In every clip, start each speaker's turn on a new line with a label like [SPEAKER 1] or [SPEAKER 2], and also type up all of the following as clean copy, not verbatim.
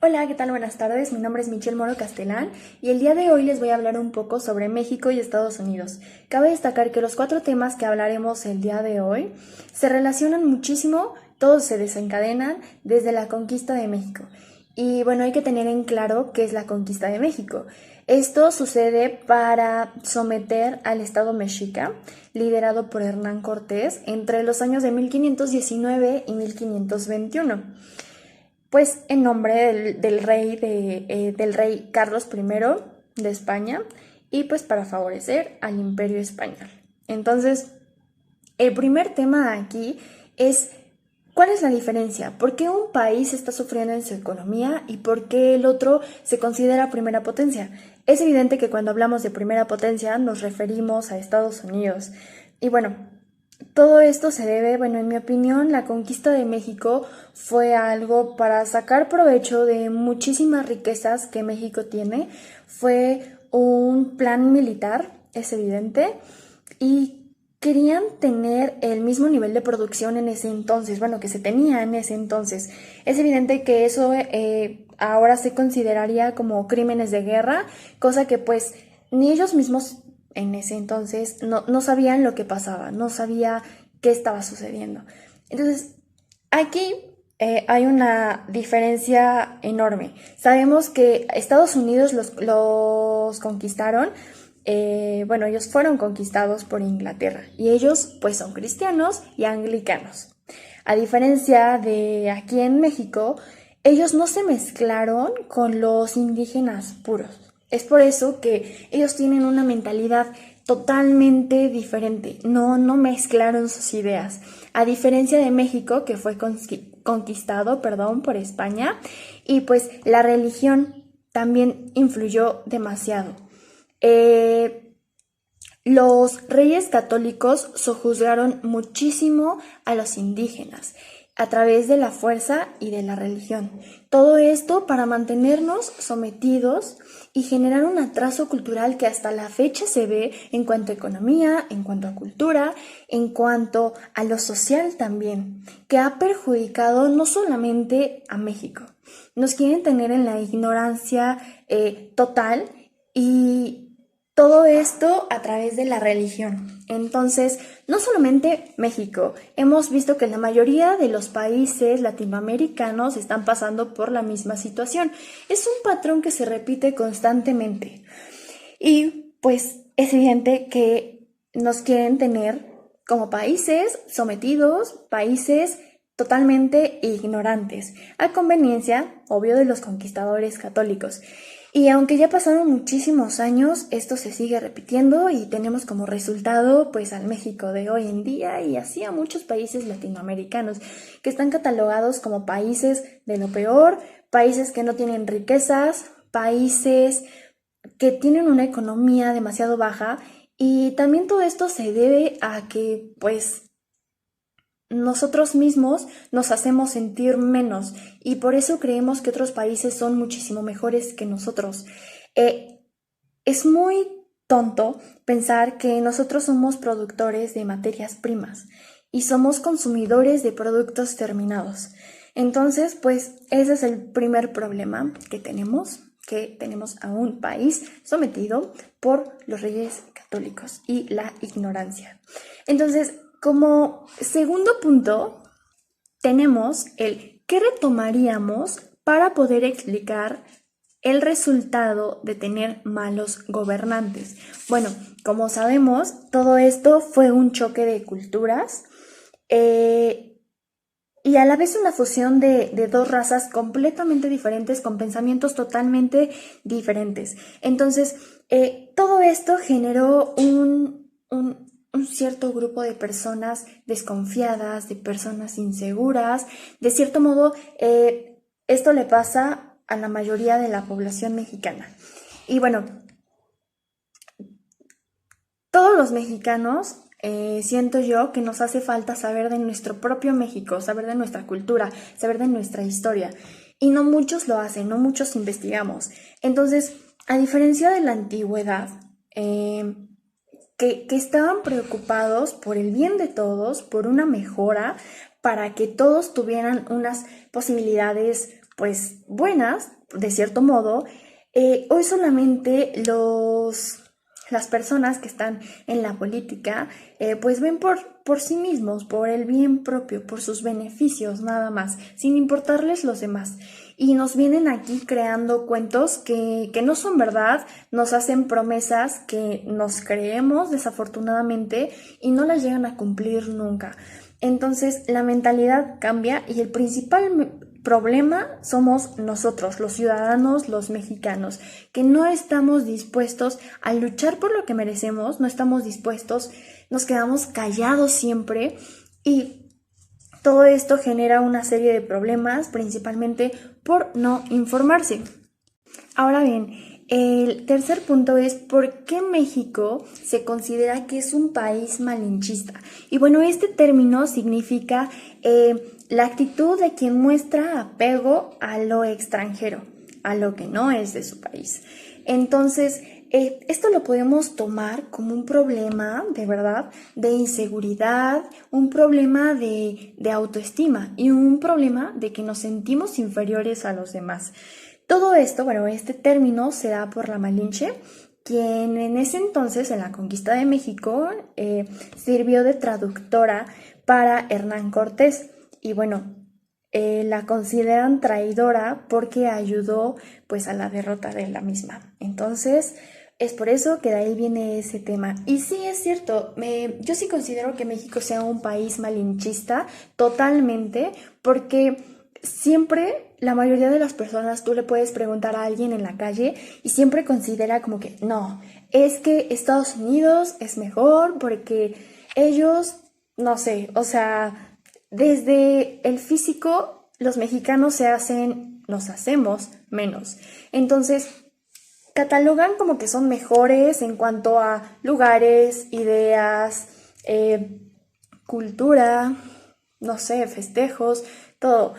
[SPEAKER 1] Hola, ¿qué tal? Buenas tardes. Mi nombre es Michelle Moro Castelán y el día de hoy les voy a hablar un poco sobre México y Estados Unidos. Cabe destacar que los cuatro temas que hablaremos el día de hoy se relacionan muchísimo, todos se desencadenan desde la conquista de México. Y bueno, hay que tener en claro qué es la conquista de México. Esto sucede para someter al Estado mexica, liderado por Hernán Cortés, entre los años de 1519 y 1521 pues en nombre del rey Carlos I de España y pues para favorecer al imperio español. Entonces, el primer tema aquí es ¿cuál es la diferencia? ¿Por qué un país está sufriendo en su economía y por qué el otro se considera primera potencia? Es evidente que cuando hablamos de primera potencia nos referimos a Estados Unidos. Y bueno, todo esto se debe, bueno, en mi opinión, la conquista de México fue algo para sacar provecho de muchísimas riquezas que México tiene. Fue un plan militar, es evidente, y querían tener el mismo nivel de producción en ese entonces, bueno, que se tenía en ese entonces. Es evidente que eso ahora se consideraría como crímenes de guerra, cosa que pues ni ellos mismos en ese entonces no sabían lo que pasaba, no sabía qué estaba sucediendo. Entonces, aquí hay una diferencia enorme. Sabemos que Estados Unidos los conquistaron, bueno, ellos fueron conquistados por Inglaterra y ellos pues son cristianos y anglicanos. A diferencia de aquí en México, ellos no se mezclaron con los indígenas puros. Es por eso que ellos tienen una mentalidad totalmente diferente. No mezclaron sus ideas. A diferencia de México, que fue conquistado, perdón, por España, y pues la religión también influyó demasiado. Eh, los reyes católicos sojuzgaron muchísimo a los indígenas a través de la fuerza y de la religión. Todo esto para mantenernos sometidos y generar un atraso cultural que hasta la fecha se ve en cuanto a economía, en cuanto a cultura, en cuanto a lo social también, que ha perjudicado no solamente a México. Nos quieren tener en la ignorancia total y todo esto a través de la religión. Entonces, no solamente México, hemos visto que la mayoría de los países latinoamericanos están pasando por la misma situación. Es un patrón que se repite constantemente. Y pues es evidente que nos quieren tener como países sometidos, países totalmente ignorantes, a conveniencia, obvio, de los conquistadores católicos. Y aunque ya pasaron muchísimos años, esto se sigue repitiendo y tenemos como resultado pues al México de hoy en día y así a muchos países latinoamericanos que están catalogados como países de lo peor, países que no tienen riquezas, países que tienen una economía demasiado baja y también todo esto se debe a que pues nosotros mismos nos hacemos sentir menos y por eso creemos que otros países son muchísimo mejores que nosotros. Eh, es muy tonto pensar que nosotros somos productores de materias primas y somos consumidores de productos terminados. Entonces, pues ese es el primer problema que tenemos a un país sometido por los reyes católicos y la ignorancia. Entonces, como segundo punto, tenemos el qué retomaríamos para poder explicar el resultado de tener malos gobernantes. Bueno, como sabemos, todo esto fue un choque de culturas y a la vez una fusión de dos razas completamente diferentes con pensamientos totalmente diferentes. Entonces, todo esto generó un cierto grupo de personas desconfiadas, de personas inseguras. De cierto modo, esto le pasa a la mayoría de la población mexicana. Y bueno, todos los mexicanos siento yo que nos hace falta saber de nuestro propio México, saber de nuestra cultura, saber de nuestra historia. Y no muchos lo hacen, no muchos investigamos. Entonces, a diferencia de la antigüedad, que estaban preocupados por el bien de todos, por una mejora, para que todos tuvieran unas posibilidades pues buenas, de cierto modo, hoy solamente las personas que están en la política pues ven por sí mismos, por el bien propio, por sus beneficios nada más, sin importarles los demás. Y nos vienen aquí creando cuentos que no son verdad, nos hacen promesas que nos creemos desafortunadamente y no las llegan a cumplir nunca. Entonces la mentalidad cambia y el principal problema somos nosotros, los ciudadanos, los mexicanos, que no estamos dispuestos a luchar por lo que merecemos, no estamos dispuestos, nos quedamos callados siempre y todo esto genera una serie de problemas, principalmente por no informarse. Ahora bien, el tercer punto es por qué México se considera que es un país malinchista. Y bueno, este término significa la actitud de quien muestra apego a lo extranjero, a lo que no es de su país. Entonces, esto lo podemos tomar como un problema, de verdad, de inseguridad, un problema de autoestima y un problema de que nos sentimos inferiores a los demás. Todo esto, bueno, este término se da por la Malinche, quien en ese entonces, en la conquista de México, sirvió de traductora para Hernán Cortés. Y bueno, la consideran traidora porque ayudó pues a la derrota de la misma. Entonces, es por eso que de ahí viene ese tema. Y sí, es cierto, yo sí considero que México sea un país malinchista totalmente, porque siempre, la mayoría de las personas, tú le puedes preguntar a alguien en la calle y siempre considera como que no, es que Estados Unidos es mejor porque ellos, no sé, o sea, desde el físico, los mexicanos nos hacemos menos. Entonces, catalogan como que son mejores en cuanto a lugares, ideas, cultura, no sé, festejos, todo.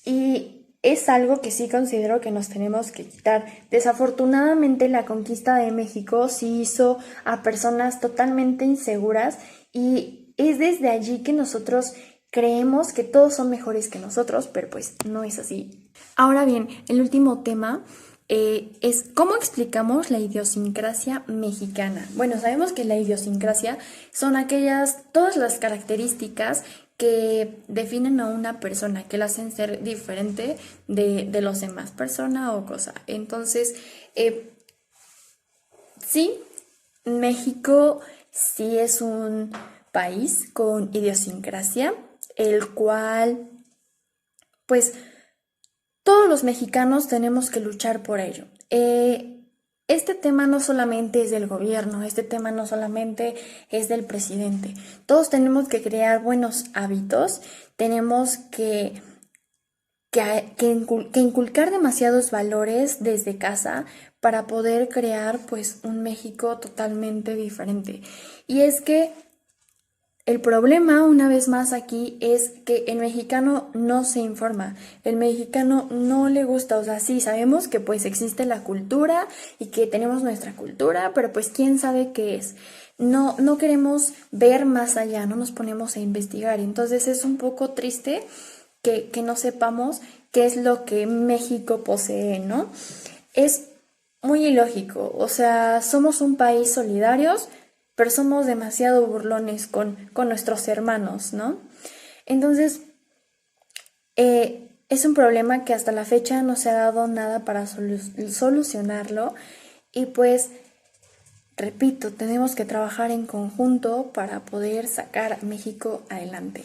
[SPEAKER 1] Y es algo que sí considero que nos tenemos que quitar. Desafortunadamente la conquista de México sí hizo a personas totalmente inseguras y es desde allí que nosotros creemos que todos son mejores que nosotros, pero pues no es así. Ahora bien, el último tema es cómo explicamos la idiosincrasia mexicana. Bueno, sabemos que la idiosincrasia son todas las características que definen a una persona, que la hacen ser diferente de los demás, persona o cosa. Entonces, sí, México sí es un país con idiosincrasia, el cual, pues, todos los mexicanos tenemos que luchar por ello. Este tema no solamente es del gobierno, este tema no solamente es del presidente. Todos tenemos que crear buenos hábitos, tenemos que inculcar demasiados valores desde casa para poder crear pues un México totalmente diferente. Y es que el problema, una vez más aquí, es que el mexicano no se informa, el mexicano no le gusta, o sea, sí, sabemos que pues existe la cultura y que tenemos nuestra cultura, pero pues quién sabe qué es. No queremos ver más allá, no nos ponemos a investigar, entonces es un poco triste que no sepamos qué es lo que México posee, ¿no? Es muy ilógico, o sea, somos un país solidarios, pero somos demasiado burlones con nuestros hermanos, ¿no? Entonces, es un problema que hasta la fecha no se ha dado nada para solucionarlo y pues, repito, tenemos que trabajar en conjunto para poder sacar a México adelante.